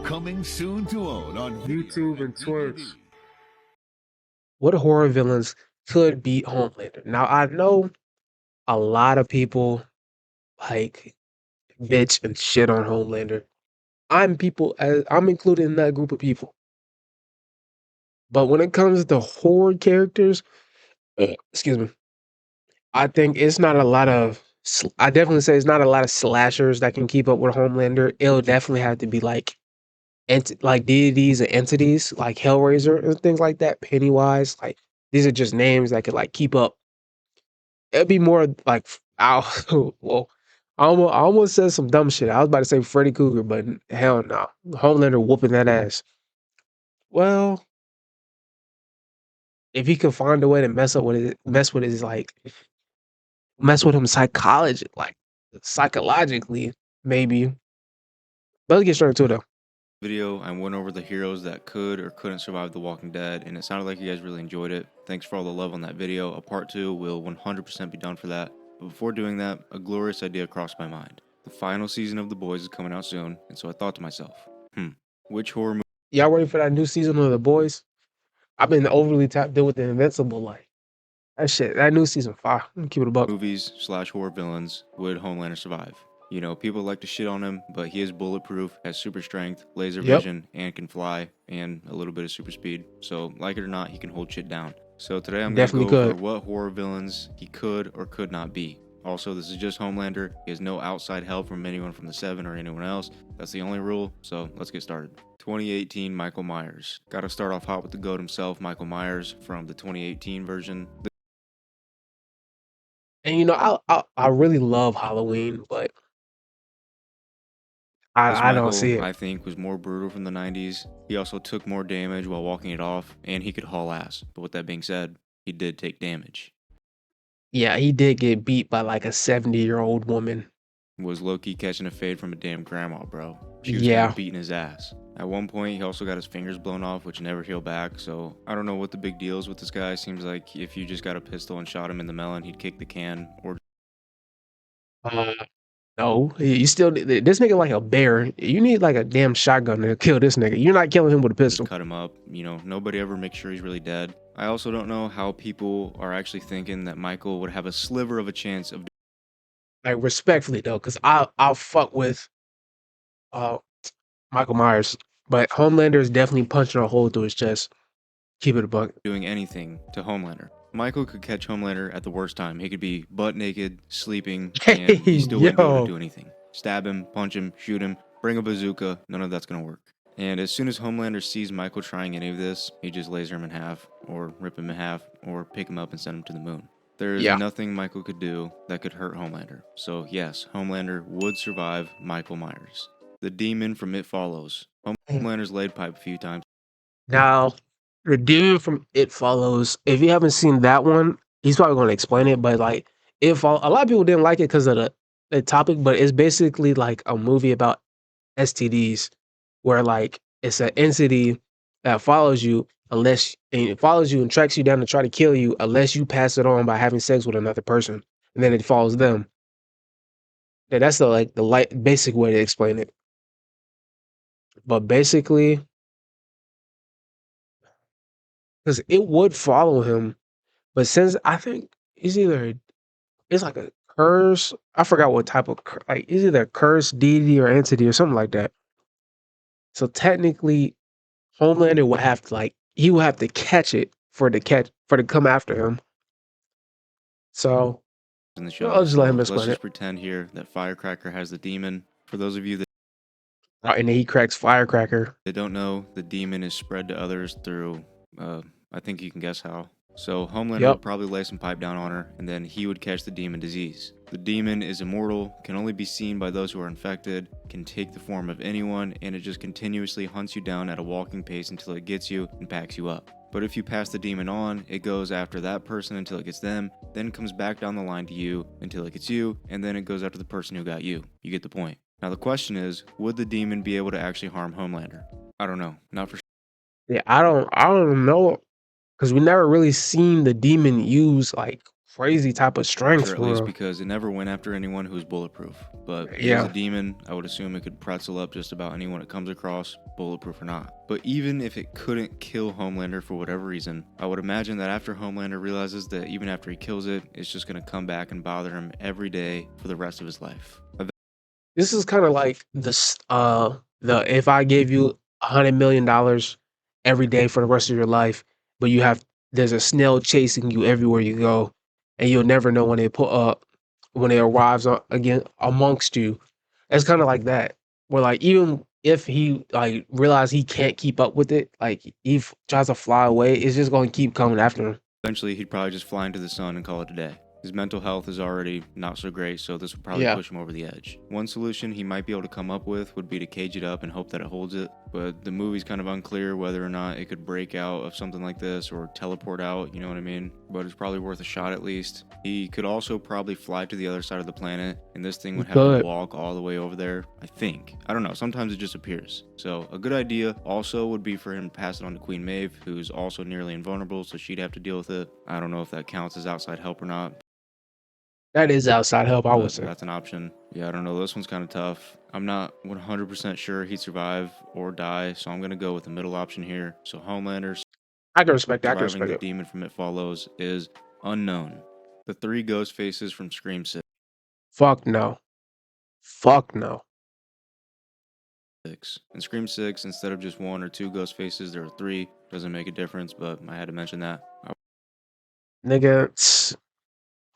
Coming soon to own on YouTube and Twitch. DVD. What horror villains could beat Homelander? Now I know a lot of people like bitch and shit on Homelander. I'm included in that group of people. But when it comes to horror characters, excuse me, I think it's not a lot of. I definitely say it's not a lot of slashers that can keep up with Homelander. It'll definitely have to be like deities and entities like Hellraiser and things like that. Pennywise, like these are just names that could like keep up. It'd be more like well, I almost said some dumb shit. I was about to say Freddy Cougar, but hell no, Homelander whooping that ass. Well, if he could find a way to mess with his like mess with him psychologically, maybe. But let's get straight into it though. Video, I went over the heroes that could or couldn't survive The Walking Dead, and it sounded like you guys really enjoyed it. Thanks for all the love on that video. A part 2 will 100% be done for that. But before doing that, a glorious idea crossed my mind. The final season of The Boys is coming out soon, and so I thought to myself, which horror Y'all ready for that new season of The Boys? I've been overly tapped in with the Invincible, like that new season fire. I'm gonna keep it a buck. movies/horror villains would Homelander survive? You know, people like to shit on him, but he is bulletproof, has super strength, laser Yep. vision, and can fly, and a little bit of super speed. So, like it or not, he can hold shit down. So today I'm going to Definitely go over could. what horror villains he could or could not be. Also, this is just Homelander. He has no outside help from anyone from the Seven or anyone else. That's the only rule, so let's get started. 2018 Michael Myers. Gotta start off hot with the GOAT himself, Michael Myers, from the 2018 version. And you know, I really love Halloween, but This I don't see Michael, it. I think, was more brutal from the 90s. He also took more damage while walking it off, and he could haul ass. But with that being said, he did take damage. Yeah, he did get beat by like a 70-year-old woman. Was low-key catching a fade from a damn grandma, bro. She was kind Yeah. of beating his ass. At one point, he also got his fingers blown off, which never healed back, so I don't know what the big deal is with this guy. Seems like if you just got a pistol and shot him in the melon, he'd kick the can, or Uh, no, you still this nigga like a bear. You need like a damn shotgun to kill this nigga. You're not killing him with a just pistol. cut him up. You know, nobody ever makes sure he's really dead. I also don't know how people are actually thinking that Michael would have a sliver of a chance of Like respectfully though, because I'll fuck with uh Michael Myers, but Homelander is definitely punching a hole through his chest. Keep it a buck. doing anything to Homelander. Michael could catch Homelander at the worst time. He could be butt naked, sleeping, and he still wouldn't be able to do anything. Stab him, punch him, shoot him, bring a bazooka, none of that's gonna work. And as soon as Homelander sees Michael trying any of this, he just laser him in half, or rip him in half, or pick him up and send him to the moon. There's Yeah. nothing Michael could do that could hurt Homelander. So yes, Homelander would survive Michael Myers. The demon from It Follows. Homelander's laid pipe a few times. Now, the demon from It Follows. If you haven't seen that one, he's probably going to explain it. But like, a lot of people didn't like it because of the topic. But it's basically like a movie about STDs, where like it's an entity that follows you and it follows you and tracks you down to try to kill you unless you pass it on by having sex with another person, and then it follows them. Yeah, that's the light basic way to explain it. But basically, because it would follow him. But since I think it's like a curse. I forgot what type of like it's either a curse, deity, or entity or something like that. So technically, Homelander would have to he would have to catch it for to come after him. So in the show. I'll just let him let's explain just it. pretend here that Firecracker has the demon. For those of you that And then he cracks Firecracker. don't know, the demon is spread to others through, I think you can guess how. So Homelander Yep. would probably lay some pipe down on her, and then he would catch the demon disease. The demon is immortal, can only be seen by those who are infected, can take the form of anyone, and it just continuously hunts you down at a walking pace until it gets you and packs you up. But if you pass the demon on, it goes after that person until it gets them, then comes back down the line to you until it gets you, and then it goes after the person who got you. You get the point. Now the question is, would the demon be able to actually harm Homelander? I don't know, not for sure. Yeah, I don't know because we never really seen the demon use like crazy type of strength Or at for least real. because it never went after anyone who's bulletproof. But it is a Yeah. demon, I would assume it could pretzel up just about anyone it comes across, bulletproof or not. But even if it couldn't kill Homelander for whatever reason, I would imagine that after Homelander realizes that even after he kills it, it's just going to come back and bother him every day for the rest of his life. This is kind of like the if I gave you $100 million every day for the rest of your life, but there's a snail chasing you everywhere you go, and you'll never know when it arrives again amongst you. It's kind of like that, where like even if he like realize he can't keep up with it, like tries to fly away, it's just going to keep coming after him. Eventually, he'd probably just fly into the sun and call it a day. His mental health is already not so great, so this would probably Yeah. push him over the edge. One solution he might be able to come up with would be to cage it up and hope that it holds it, but the movie's kind of unclear whether or not it could break out of something like this or teleport out, you know what I mean? But it's probably worth a shot at least. He could also probably fly to the other side of the planet, and this thing would have Good. to walk all the way over there, I think. I don't know, sometimes it just appears. So a good idea also would be for him to pass it on to Queen Maeve, who's also nearly invulnerable, so she'd have to deal with it. I don't know if that counts as outside help or not. That is outside help, I would But say. that's an option. Yeah, I don't know. This one's kind of tough. I'm not 100% sure he'd survive or die, so I'm going to go with the middle option here. So Homelander I can respect that. I can surviving respect the it. demon from It Follows is unknown. The three ghost faces from Scream Fuck no. Fuck no. 6. In Scream 6, instead of just one or two ghost faces, there are three. Doesn't make a difference, but I had to mention that. Nigga,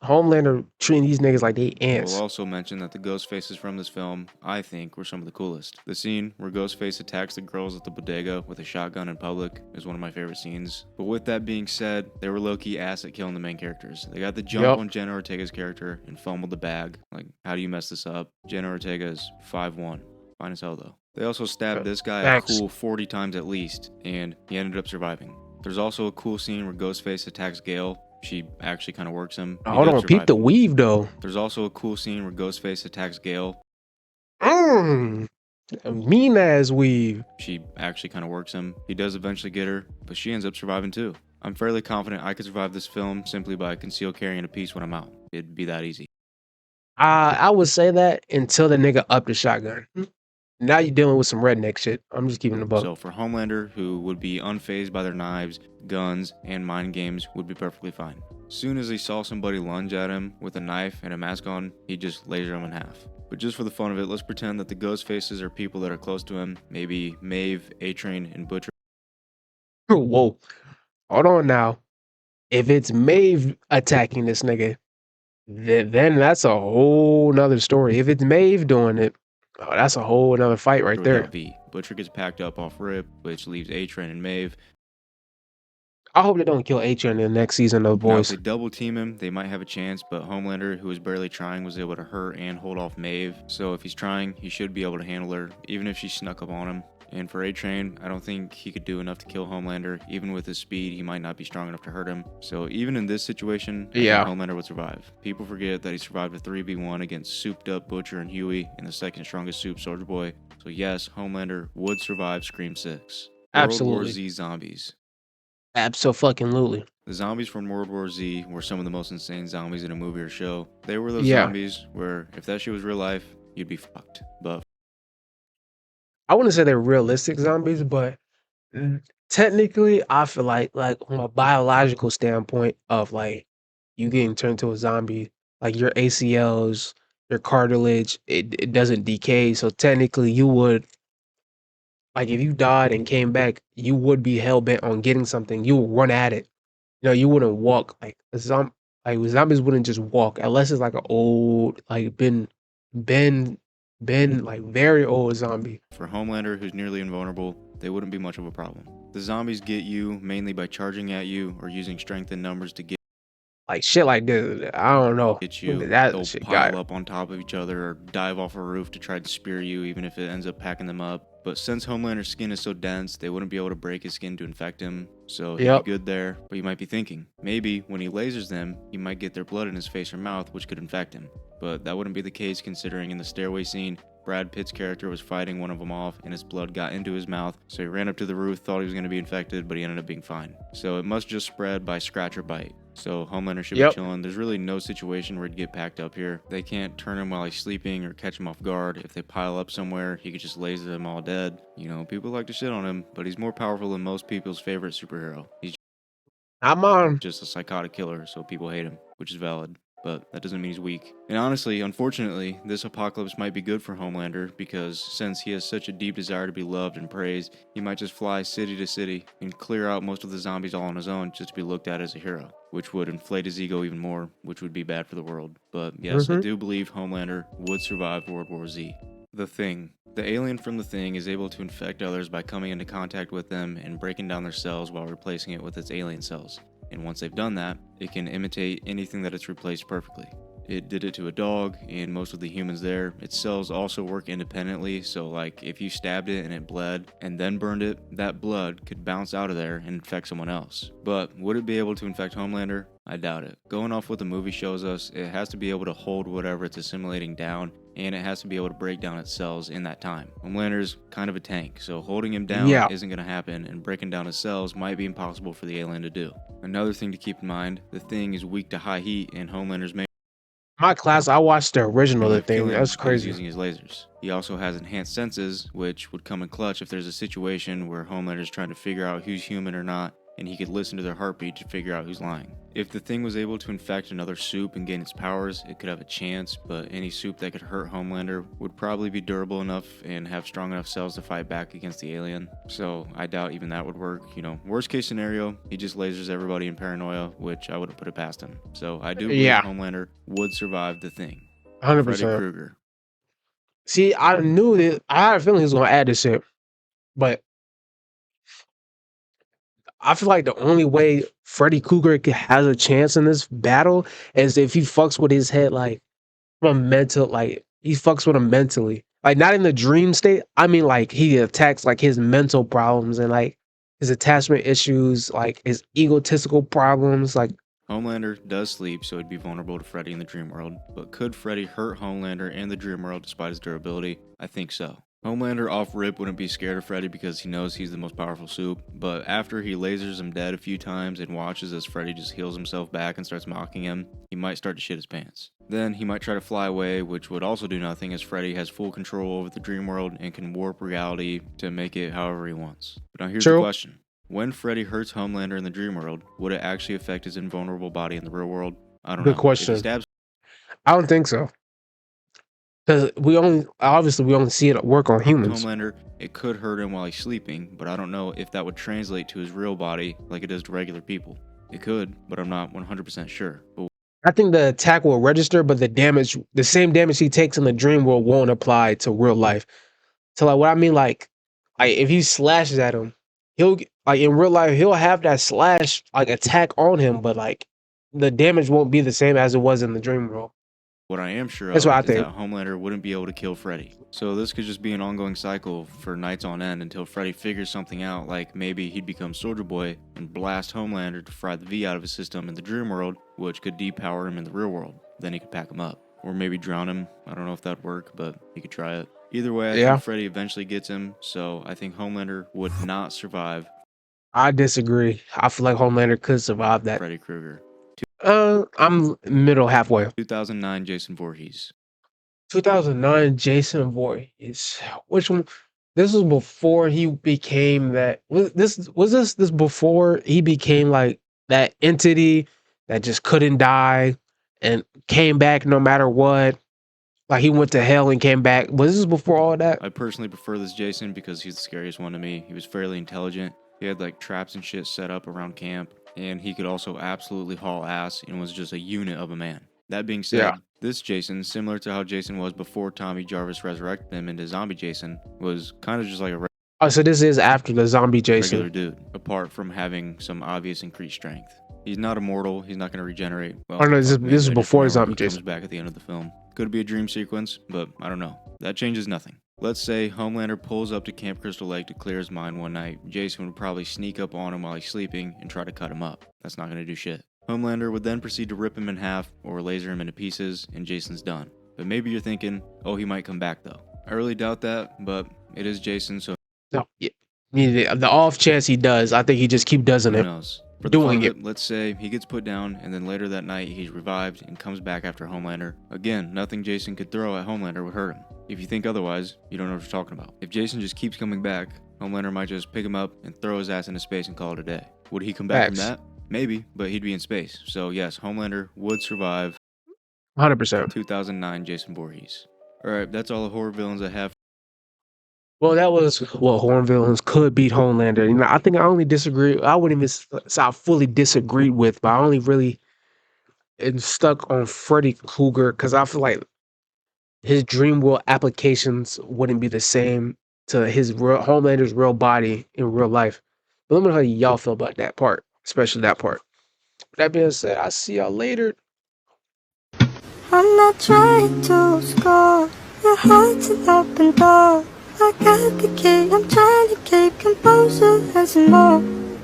Homelander treating these niggas like they I will ants. also mention that the ghost faces from this film, I think, were some of the coolest. The scene where Ghostface attacks the girls at the bodega with a shotgun in public is one of my favorite scenes. But with that being said, they were low-key ass at killing the main characters. They got the jump Yup. on Jenna Ortega's character and fumbled the bag. Like, how do you mess this up? Jenna Ortega is 5'1". Fine as hell, though. They also stabbed this guy a Facts. cool 40 times at least, and he ended up surviving. There's also a cool scene where Ghostface attacks Gale. She actually kind of works him. He Hold does on, peep survive the him. weave though. There's also a cool scene where Ghostface attacks Gale. A mean ass weave. She actually kind of works him. He does eventually get her, but she ends up surviving too. I'm fairly confident I could survive this film simply by concealed carrying a piece when I'm out. It'd be that easy. I would say that until the nigga upped the shotgun. Now you're dealing with some redneck shit. I'm just keeping the buck. So for Homelander, who would be unfazed by their knives, guns, and mind games, would be perfectly fine. Soon as he saw somebody lunge at him with a knife and a mask on, he'd just laser him in half. But just for the fun of it, let's pretend that the ghost faces are people that are close to him. Maybe Maeve, A-Train, and Butcher. Whoa. Hold on now. If it's Maeve attacking this nigga, then that's a whole nother story. If it's Maeve doing it, oh, that's a whole nother fight right there. Without V. Butcher gets packed up off rip, which leaves A-Train and Maeve. I hope they don't kill H in the next season of Now, if Boys. they double team him, they might have a chance, but Homelander, who was barely trying, was able to hurt and hold off Maeve. So if he's trying, he should be able to handle her, even if she snuck up on him. And for A-Train, I don't think he could do enough to kill Homelander. Even with his speed, he might not be strong enough to hurt him. So even in this situation, I think Homelander would survive. People forget that he survived a 3v1 against souped up Butcher and Huey and the second strongest soup Soldier Boy. So yes, Homelander would survive Scream 6. World War Absolutely. Z zombies. Absolutely. The zombies from World War Z were some of the most insane zombies in a movie or show. They were those Yeah. zombies where if that shit was real life, you'd be fucked. But I wouldn't say they're realistic zombies, but technically, I feel like from a biological standpoint of like you getting turned into a zombie, like your ACLs, your cartilage, it doesn't decay. So technically, you would like if you died and came back, you would be hell bent on getting something. You would run at it. You know, you wouldn't walk like like zombies wouldn't just walk unless it's like an old, like been like very old zombie. for Homelander, who's nearly invulnerable, they wouldn't be much of a problem. The zombies get you mainly by charging at you or using strength in numbers to get Like shit like this, I don't know. you. That They'll shit got pile up on top of each other or dive off a roof to try to spear you, even if it ends up packing them up. But since Homelander's skin is so dense, they wouldn't be able to break his skin to infect him, so he'd Yep. be good there. But you might be thinking, maybe when he lasers them, he might get their blood in his face or mouth, which could infect him. But that wouldn't be the case considering in the stairway scene, Brad Pitt's character was fighting one of them off and his blood got into his mouth, so he ran up to the roof, thought he was going to be infected, but he ended up being fine. So it must just spread by scratch or bite. So Homelander should be Yep. chilling. There's really no situation where he'd get packed up here. They can't turn him while he's sleeping or catch him off guard. If they pile up somewhere, he could just laser them all dead. You know, people like to shit on him, but he's more powerful than most people's favorite superhero. He's I'm on. just a psychotic killer, so people hate him, which is valid. But that doesn't mean he's weak. And honestly, unfortunately, this apocalypse might be good for Homelander because since he has such a deep desire to be loved and praised, he might just fly city to city and clear out most of the zombies all on his own just to be looked at as a hero, which would inflate his ego even more, which would be bad for the world. But yes, I do believe Homelander would survive World War Z. The Thing. The alien from The Thing is able to infect others by coming into contact with them and breaking down their cells while replacing it with its alien cells. And once they've done that, it can imitate anything that it's replaced perfectly. It did it to a dog and most of the humans there. Its cells also work independently, so like if you stabbed it and it bled and then burned it, that blood could bounce out of there and infect someone else. But would it be able to infect Homelander? I doubt it. Going off what the movie shows us, it has to be able to hold whatever it's assimilating down, and it has to be able to break down its cells in that time. Homelander's kind of a tank, so holding him down isn't going to happen, and breaking down his cells might be impossible for the alien to do. Another thing to keep in mind, the Thing is weak to high heat, and Homelander's main My class, I watched the original The Thing. killing That's is crazy. using his lasers. He also has enhanced senses, which would come in clutch if there's a situation where Homelander's trying to figure out who's human or not, and he could listen to their heartbeat to figure out who's lying. If the Thing was able to infect another soup and gain its powers, it could have a chance, but any soup that could hurt Homelander would probably be durable enough and have strong enough cells to fight back against the alien. So I doubt even that would work. You know, worst case scenario, he just lasers everybody in paranoia, which I wouldn't put it past him. So I do believe Homelander would survive the Thing. 100%. Freddy Krueger. See, I knew that. I had a feeling he was gonna add this shit, but I feel like the only way Freddy Krueger has a chance in this battle is if he fucks with his head, like from mental, like he fucks with him mentally, like not in the dream state. I mean, like he attacks like his mental problems and like his attachment issues, like his egotistical problems, like. Homelander does sleep, so he'd be vulnerable to Freddy in the dream world. But could Freddy hurt Homelander in the dream world despite his durability? I think so. Homelander off rip wouldn't be scared of Freddy because he knows he's the most powerful soup, but after he lasers him dead a few times and watches as Freddy just heals himself back and starts mocking him, he might start to shit his pants. Then he might try to fly away, which would also do nothing as Freddy has full control over the dream world and can warp reality to make it however he wants. But now here's the question. When Freddy hurts Homelander in the dream world, would it actually affect his invulnerable body in the real world? I don't know. Good question. If he stabs I don't think so. Because we only see it work on humans. Homelander, it could hurt him while he's sleeping, but I don't know if that would translate to his real body like it does to regular people. It could, but I'm not 100% sure. But I think the attack will register, but the same damage he takes in the dream world won't apply to real life. So like what I mean, like if he slashes at him, he'll like in real life he'll have that slash like attack on him, but like the damage won't be the same as it was in the dream world. what I am sure of That's what I is think. that Homelander wouldn't be able to kill Freddy. So this could just be an ongoing cycle for nights on end until Freddy figures something out, like maybe he'd become Soldier Boy and blast Homelander to fry the V out of his system in the dream world, which could depower him in the real world. Then he could pack him up. Or maybe drown him. I don't know if that'd work, but he could try it. Either way, I think Freddy eventually gets him, so I think Homelander would not survive. I disagree. I feel like Homelander could survive that. Freddy Krueger. I'm middle halfway. 2009 Jason Voorhees. 2009 Jason Voorhees. Which one? This was before he became that. Was this before he became like that entity that just couldn't die and came back no matter what? Like he went to hell and came back. Was this before all that? I personally prefer this Jason because he's the scariest one to me. He was fairly intelligent. He had like traps and shit set up around camp, and he could also absolutely haul ass and was just a unit of a man. That being said, this Jason, similar to how Jason was before Tommy Jarvis resurrected him into Zombie Jason, was kind of just like a Oh, so this is after the Zombie Jason. regular dude, apart from having some obvious increased strength. He's not immortal. He's not going to regenerate. Well, Oh no, this is before Zombie Jason. Jason. Comes back at the end of the film. Could be a dream sequence, but I don't know. That changes nothing. Let's say Homelander pulls up to Camp Crystal Lake to clear his mind one night. Jason would probably sneak up on him while he's sleeping and try to cut him up. That's not going to do shit. Homelander would then proceed to rip him in half or laser him into pieces, and Jason's done. But maybe you're thinking, oh, he might come back though. I really doubt that, but it is Jason, so No, the off chance he does, I think he just keep doing who it. knows? For the fun doing of it. it, let's say he gets put down, and then later that night he's revived and comes back after Homelander. Again, nothing Jason could throw at Homelander would hurt him. If you think otherwise, you don't know what you're talking about. If Jason just keeps coming back, Homelander might just pick him up and throw his ass into space and call it a day. Would he come back from Facts. that? Maybe, but he'd be in space. So yes, Homelander would survive 100%. 2009 Jason Voorhees. Alright, that's all the horror villains I have. Well, that was what horror villains could beat Homelander. You know, I think I only disagree. I wouldn't even say I fully disagreed with, but I only really am stuck on Freddy Krueger because I feel like his dream world applications wouldn't be the same to his real Homelander's real body in real life. But let me know how y'all feel about that part, especially that part. That being said, I'll see y'all later. I'm not trying to score. Your heart's an open door. I got the key. I'm trying to keep composure and some more.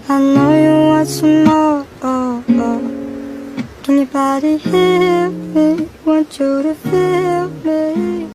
I know you want some more. Oh, oh. Can your body hear me? Want you to feel me?